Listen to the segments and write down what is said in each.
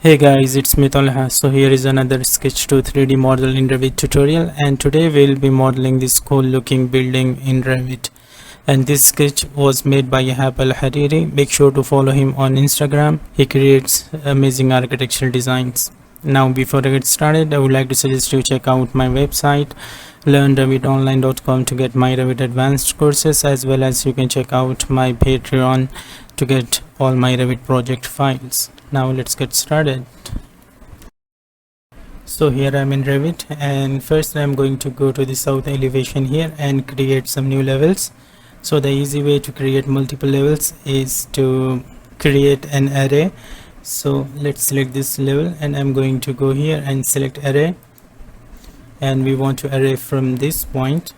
Hey guys, it's me Talha. So here is another Sketch 2 3D model in Revit tutorial, and today we'll be modeling this cool looking building in Revit. And this sketch was made by Ehab Alhariri. Make sure to follow him on Instagram. He creates amazing architectural designs. Now before I get started, I would like to suggest you check out my website learnrevitonline.com to get my Revit advanced courses, as well as you can check out my Patreon to get all my Revit project files. Now let's get started. So here I'm in Revit, and first I'm going to go to the south elevation here and create some new levels. So the easy way to create multiple levels is to create an array. So let's select this level, and I'm going to go here and select array, and we want to array from this point,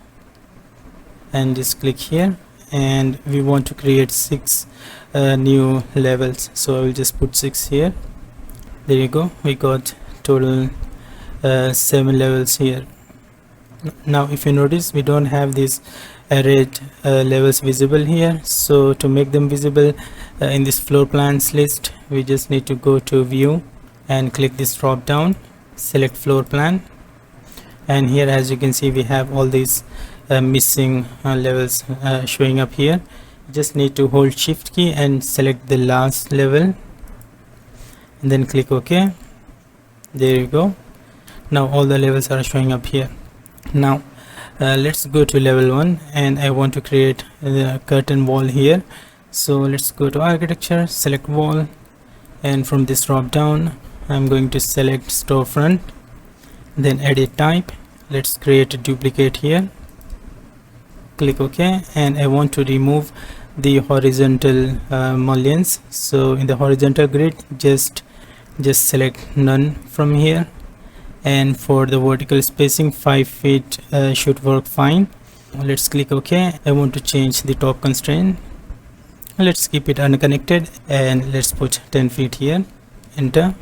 and just click here, and we want to create 6 new levels. So I will just put 6 here. There you go, we got total 7 levels here. Now if you notice, we don't have these arrayed levels visible here. So to make them visible in this floor plans list, we just need to go to view and click this drop down, select floor plan, and here as you can see we have all these missing levels showing up here. Just need to hold shift key and select the last level, and then click OK. There you go. Now all the levels are showing up here. Now let's go to level 1, and I want to create the curtain wall here. So let's go to architecture, select wall, and from this drop down I'm going to select storefront, then edit type. Let's create a duplicate here, click OK, and I want to remove the horizontal mullions. So in the horizontal grid, just select none from here, and for the vertical spacing 5 feet should work fine. Let's click OK. I want to change the top constraint. Let's keep it unconnected, and let's put 10 feet here, enter,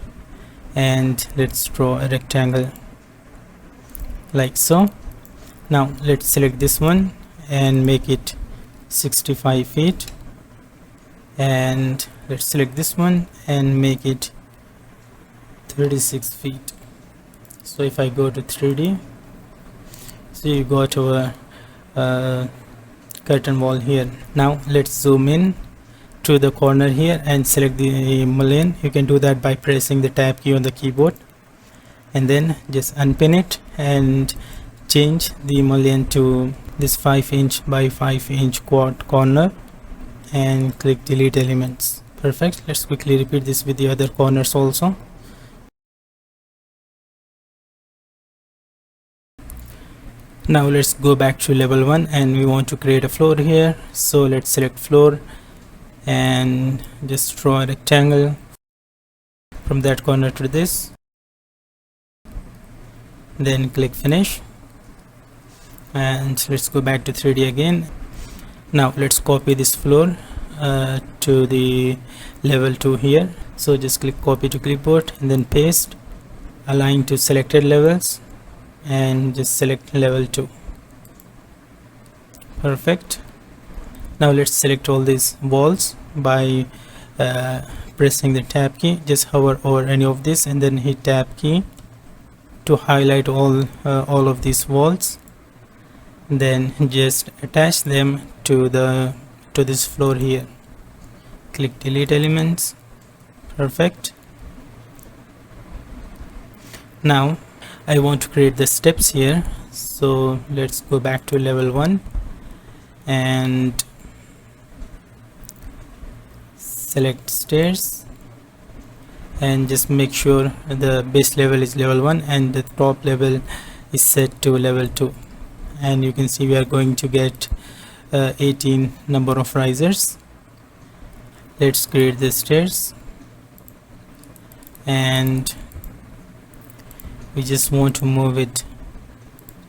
and let's draw a rectangle like so. Now let's select this one and make it 65 feet, and let's select this one and make it 36 feet. So if I go to 3D, so you got our curtain wall here. Now let's zoom in to the corner here and select the mullion. You can do that by pressing the tab key on the keyboard, and then just unpin it and change the mullion to this 5" by 5" quad corner, and click delete elements. Perfect. Let's quickly repeat this with the other corners also. Now let's go back to level 1, and we want to create a floor here. So let's select floor and just draw a rectangle from that corner to this, then click finish, and let's go back to 3D again. Now let's copy this floor to the level 2 here. So just click copy to clipboard and then paste, align to selected levels, and just select level 2. Perfect. Now let's select all these walls by pressing the tab key. Just hover over any of this and then hit tab key to highlight all of these walls, then just attach them to this floor here. Click delete elements. Perfect. Now I want to create the steps here. So let's go back to level 1 and select stairs, and just make sure the base level is level 1 and the top level is set to level 2, and you can see we are going to get 18 number of risers. Let's create the stairs, and we just want to move it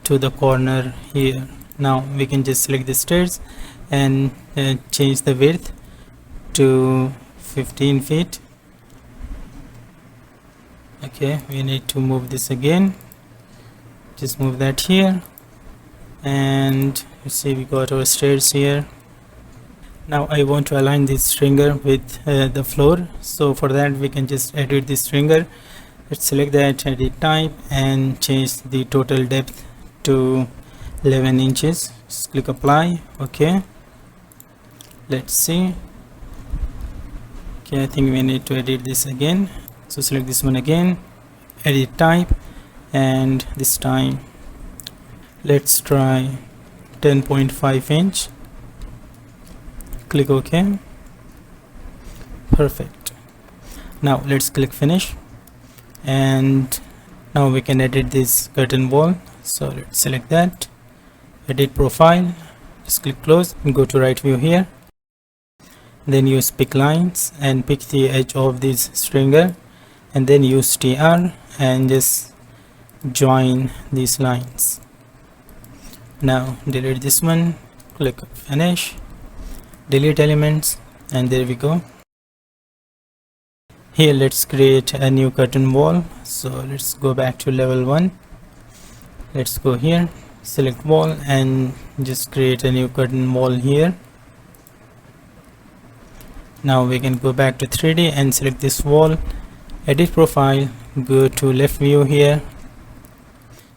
to the corner here. Now we can just select the stairs and change the width to 15 feet. Okay, we need to move this again. Just move that here, and you see we got our stairs here. Now I want to align this stringer with the floor, so for that we can just edit this stringer. Let's select that, edit type, and change the total depth to 11 inches. Just click apply. Okay, let's see. Okay, I think we need to edit this again, so select this one again, edit type, and this time let's try 10.5 inch. Click OK. Perfect. Now let's click finish, and now we can edit this curtain wall. So let's select that, edit profile, just click close and go to right view here. Then use pick lines and pick the edge of this stringer, and then use TR and just join these lines. Now delete this one, click finish, delete elements, and there we go. Here let's create a new curtain wall. So let's go back to level 1. Let's go here, select wall, and just create a new curtain wall here. Now we can go back to 3D and select this wall, edit profile, go to left view here,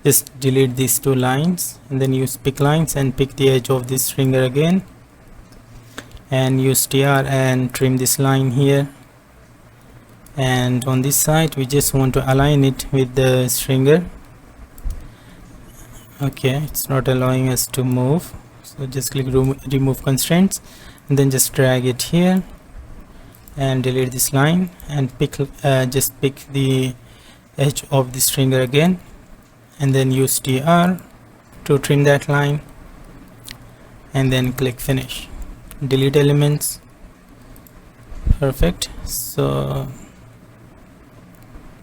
just delete these two lines, and then use pick lines and pick the edge of this stringer again, and use TR and trim this line here. And on this side we just want to align it with the stringer. Okay, it's not allowing us to move, so just click remove constraints, and then just drag it here and delete this line, and just pick the edge of the stringer again, and then use TR to trim that line, and then click finish, delete elements. Perfect. So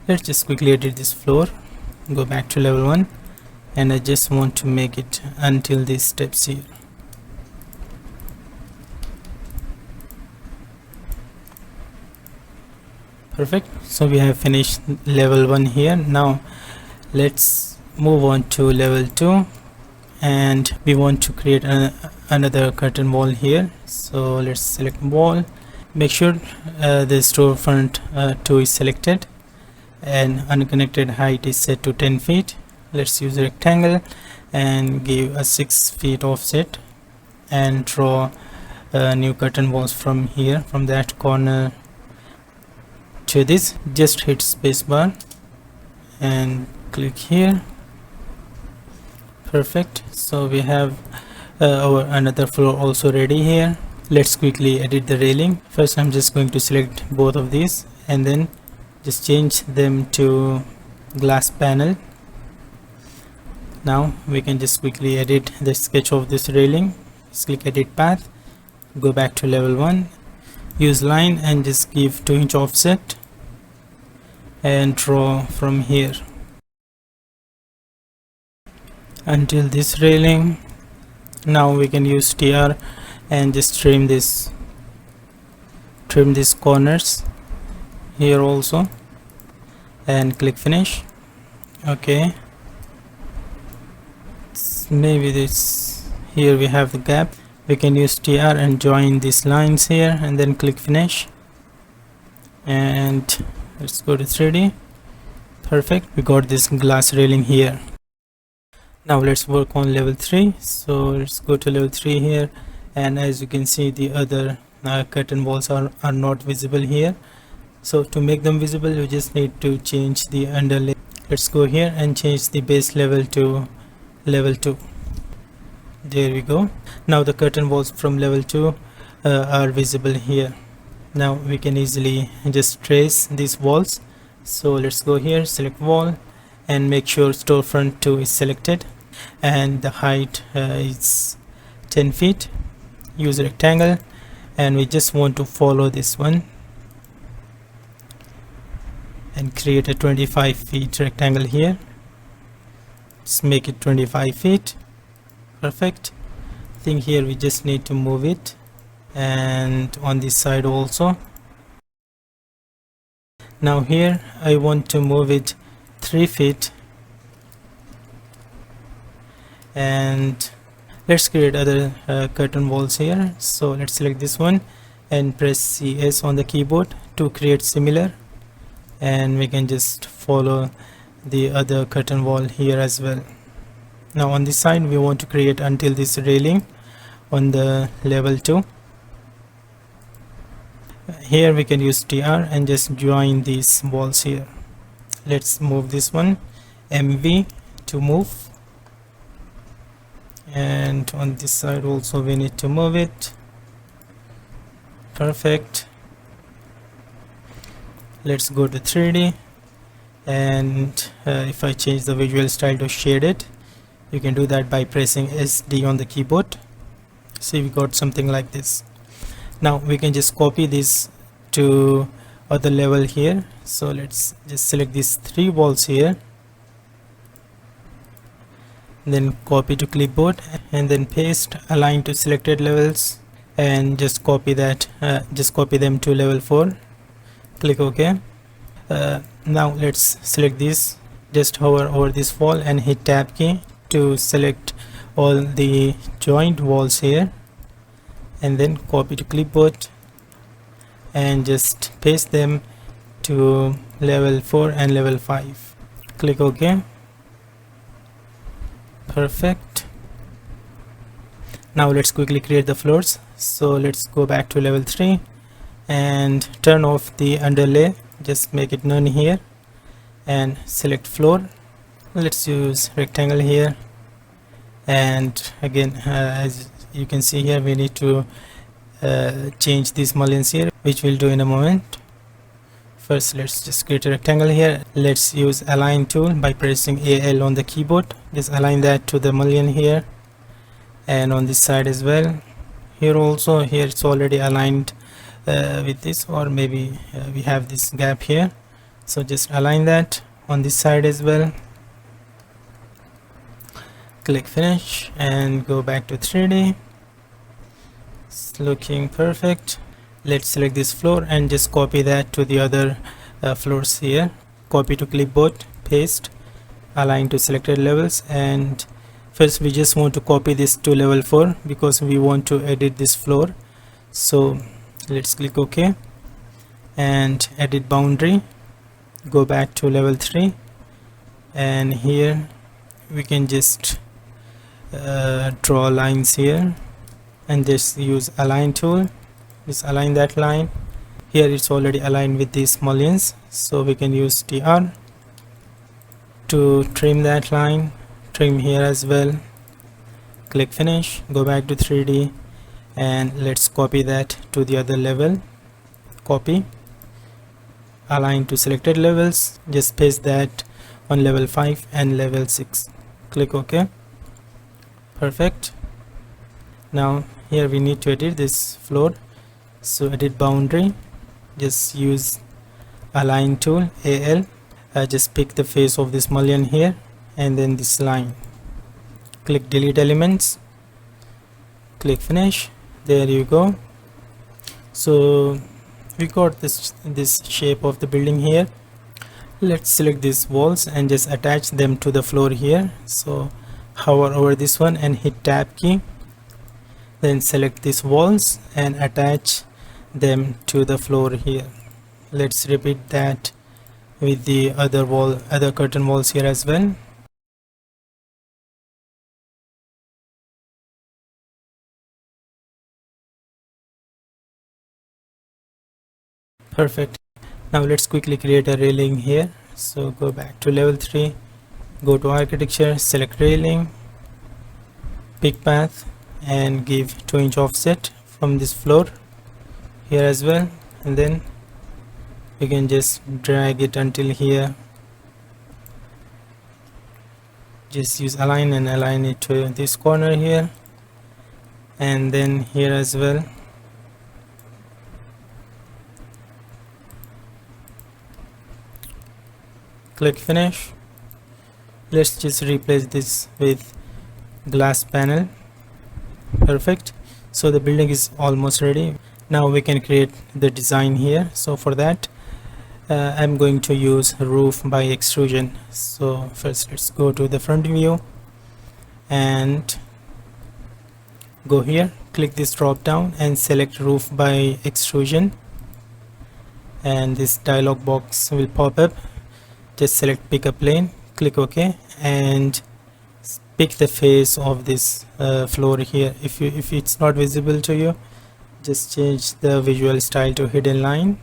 let's just quickly edit this floor, go back to level 1, and I just want to make it until these steps here. Perfect. So we have finished level 1 here. Now let's move on to level 2, and we want to create another curtain wall here. So let's select wall, make sure the storefront 2 is selected and unconnected height is set to 10 feet. Let's use a rectangle and give a 6 feet offset, and draw new curtain walls from here, from that corner to this. Just hit spacebar and click here. Perfect. So we have our another floor also ready here. Let's quickly edit the railing. First I'm just going to select both of these and then just change them to glass panel. Now we can just quickly edit the sketch of this railing. Just click edit path, go back to level 1, use line and just give 2-inch offset and draw from here until this railing. Now we can use TR and just trim these corners here also, and click finish. Okay, maybe this here we have the gap. We can use TR and join these lines here, and then click finish, and let's go to 3D. Perfect, we got this glass railing here. Now let's work on level 3. So let's go to level 3 here, and as you can see the other curtain walls are not visible here. So to make them visible you just need to change the underlay. Let's go here and change the base level to level 2. There we go. Now the curtain walls from level 2 are visible here. Now we can easily just trace these walls. So let's go here, select wall, and make sure storefront 2 is selected, and the height is 10 feet. Use a rectangle, and we just want to follow this one and create a 25 feet rectangle here. Just make it 25 feet. Perfect. I think here we just need to move it, and on this side also. Now here I want to move it 3 feet, and Let's create other curtain walls here. So let's select this one and press CS on the keyboard to create similar, and we can just follow the other curtain wall here as well. Now on this side we want to create until this railing on the level 2. Here we can use TR and just join these walls here. Let's move this one, MV to move, and on this side also we need to move it. Perfect. Let's go to 3D, and if I change the visual style to shaded, you can do that by pressing SD on the keyboard. See, we got something like this. Now we can just copy this to other level here. So let's just select these 3 walls here, then copy to clipboard, and then paste, align to selected levels, and just copy that, just copy them to level 4. Click OK. Now let's select this, just hover over this wall and hit tab key to select all the joint walls here, and then copy to clipboard and just paste them to level 4 and level 5. Click OK. Perfect. Now let's quickly create the floors. So let's go back to level 3 and turn off the underlay, just make it none here, and select floor. Let's use rectangle here, and again as you can see here we need to change these mullions here, which we'll do in a moment. First let's just create a rectangle here. Let's use align tool by pressing AL on the keyboard. Just align that to the mullion here, and on this side as well. Here also, here it's already aligned with this, or maybe we have this gap here, so just align that on this side as well. Click finish and go back to 3D. It's looking perfect. Let's select this floor and just copy that to the other floors here. Copy to clipboard, paste, align to selected levels, and first we just want to copy this to level 4 because we want to edit this floor. So let's click OK and edit boundary, go back to level 3, and here we can just draw lines here and just use align tool. Just align that line. Here it's already aligned with these mullions, so we can use TR to trim that line, trim here as well. Click finish, go back to 3D, and let's copy that to the other level. Copy, align to selected levels, just paste that on level 5 and level 6. Click OK. Perfect. Now here we need to edit this floor, so edit boundary, just use align tool, AL, just pick the face of this mullion here and then this line. Click delete elements, click finish. There you go. So we got this shape of the building here. Let's select these walls and just attach them to the floor here. So hover over this one and hit tab key, then select these walls and attach them to the floor here. Let's repeat that with the other curtain walls here as well. Perfect. Now let's quickly create a railing here. So go back to level 3, go to architecture, select railing, pick path, and give 2-inch offset from this floor here as well, and then we can just drag it until here. Just use align and align it to this corner here, and then here as well. Click finish. Let's just replace this with glass panel. Perfect. So the building is almost ready. Now we can create the design here. So for that I'm going to use roof by extrusion. So first let's go to the front view and go here, click this drop down and select roof by extrusion, and this dialog box will pop up. Just select pick a plane, click OK, and pick the face of this floor here. If it's not visible to you, just change the visual style to hidden line.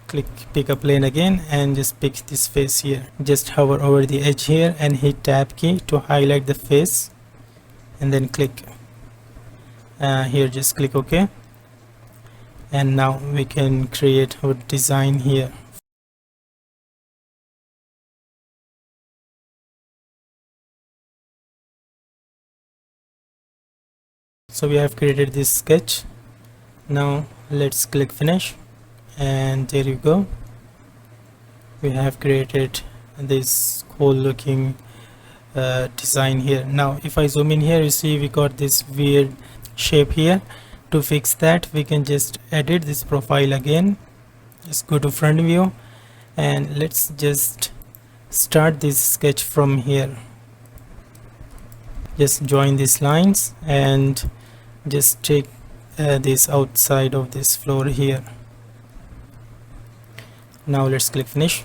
Click pick a plane again and just pick this face here. Just hover over the edge here and hit tab key to highlight the face, and then click here, just click OK, and now we can create our design here. So we have created this sketch. Now let's click finish, and there you go, we have created this cool looking design here. Now if I zoom in here, you see we got this weird shape here. To fix that, we can just edit this profile again. Just go to front view and let's just start this sketch from here. Just join these lines and just take this outside of this floor here. Now let's click finish.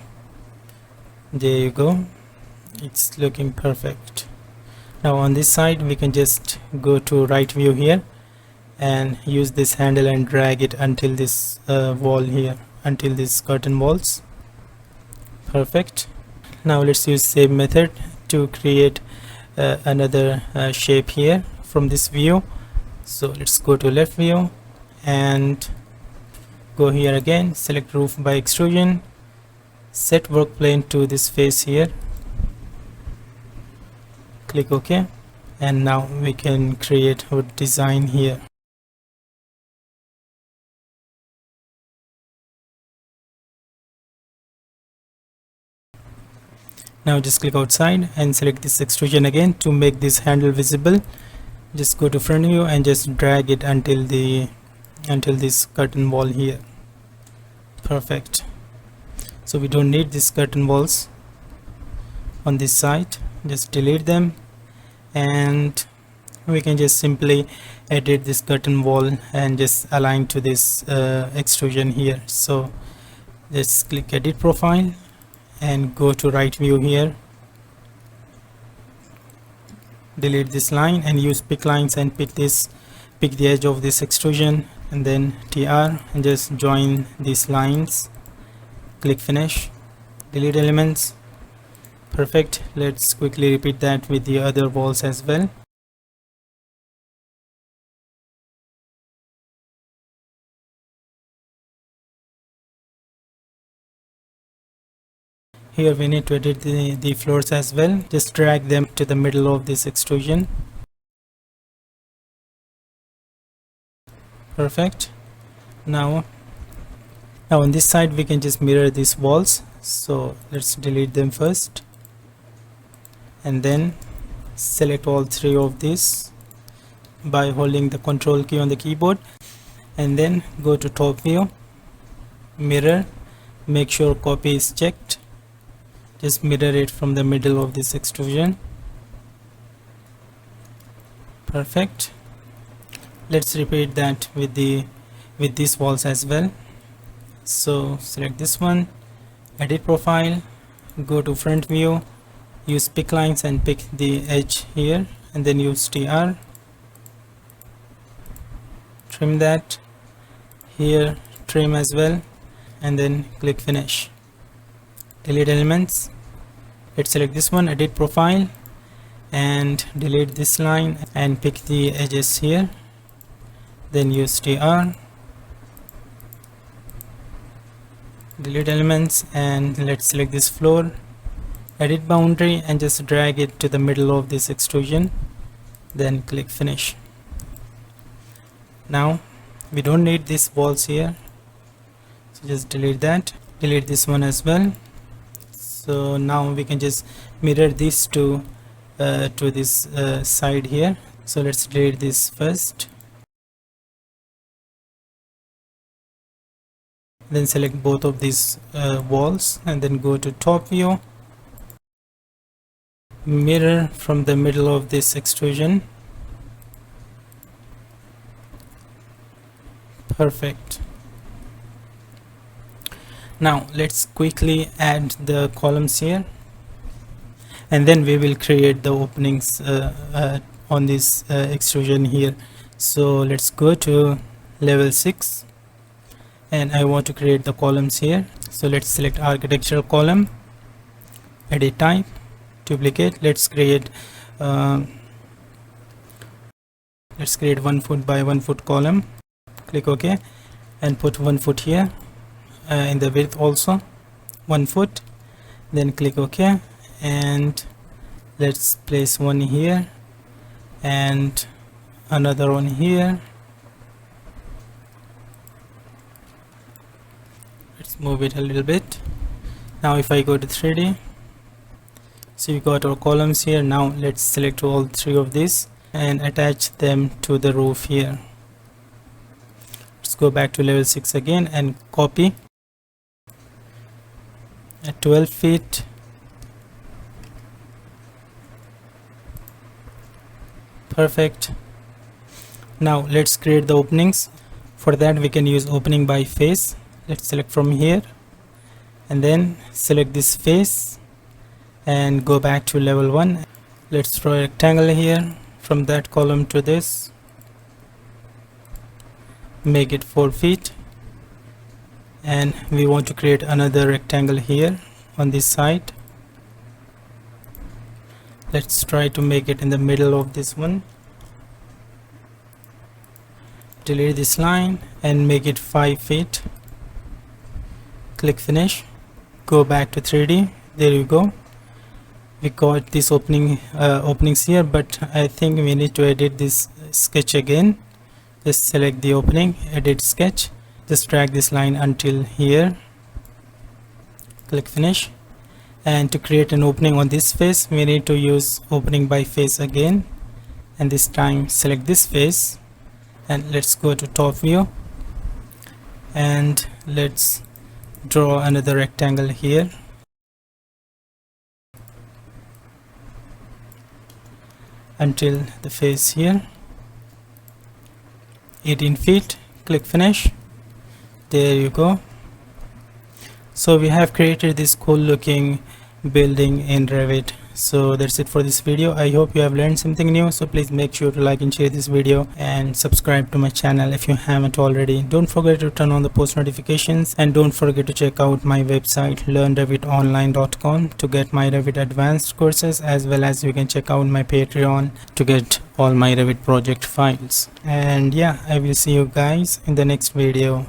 There you go, it's looking perfect. Now on this side, we can just go to right view here and use this handle and drag it until this wall here, until this curtain walls. Perfect. Now let's use same method to create another shape here from this view. So let's go to left view and go here again, select roof by extrusion, set work plane to this face here, click OK, and now we can create our design here. Now just click outside and select this extrusion again to make this handle visible. Just go to front view and just drag it until this curtain wall here. Perfect. So we don't need these curtain walls on this side, just delete them, and we can just simply edit this curtain wall and just align to this extrusion here. So just click edit profile and go to right view here, delete this line and use pick lines and pick the edge of this extrusion, and then TR and just join these lines, click finish, delete elements. Perfect. Let's quickly repeat that with the other walls as well. Here we need to edit the floors as well. Just drag them to the middle of this extrusion. Perfect. Now on this side we can just mirror these walls. So let's delete them first, and then select all three of these by holding the Control key on the keyboard, and then go to top view, mirror, make sure copy is checked. Just mirror it from the middle of this extrusion. Perfect. Let's repeat that with these walls as well. So select this one, edit profile, go to front view, use pick lines and pick the edge here, and then use TR, trim that here, trim as well, and then click finish. Delete elements. Let's select this one, edit profile, and delete this line and pick the edges here, then use TR, delete elements, and let's select this floor, edit boundary and just drag it to the middle of this extrusion, then click finish. Now we don't need these walls here, so just delete that, delete this one as well. So now we can just mirror these to this side here. So let's delete this first, then select both of these walls and then go to top view, mirror from the middle of this extrusion. Perfect. Now let's quickly add the columns here, and then we will create the openings on this extrusion here. So let's go to level 6, and I want to create the columns here. So let's select architectural column, edit type, duplicate. Let's create 1 foot by 1 foot column. Click OK, and put 1 foot here, in the width also 1 foot. Then click OK, and let's place one here and another one here. Let's move it a little bit. Now if I go to 3D, so we got our columns here. Now let's select all 3 of these and attach them to the roof here. Let's go back to level 6 again and copy at 12 feet. Perfect. Now let's create the openings. For that we can use opening by face. Let's select from here and then select this face and go back to level 1. Let's draw a rectangle here from that column to this. Make it 4 feet, and we want to create another rectangle here on this side. Let's try to make it in the middle of this one. Delete this line and make it 5 feet. Click finish. Go back to 3D. There you go. We got this openings here, but I think we need to edit this sketch again. Just select the opening, edit sketch, just drag this line until here, click finish. And to create an opening on this face, we need to use opening by face again, and this time select this face, and let's go to top view, and let's draw another rectangle here. Until the face here, 18 feet, click finish. There you go. So we have created this cool looking building in Revit. So that's it for this video. I hope you have learned something new. So please make sure to like and share this video and subscribe to my channel if you haven't already. Don't forget to turn on the post notifications, and don't forget to check out my website learnrevitonline.com to get my Revit advanced courses, as well as you can check out my Patreon to get all my Revit project files. And yeah, I will see you guys in the next video.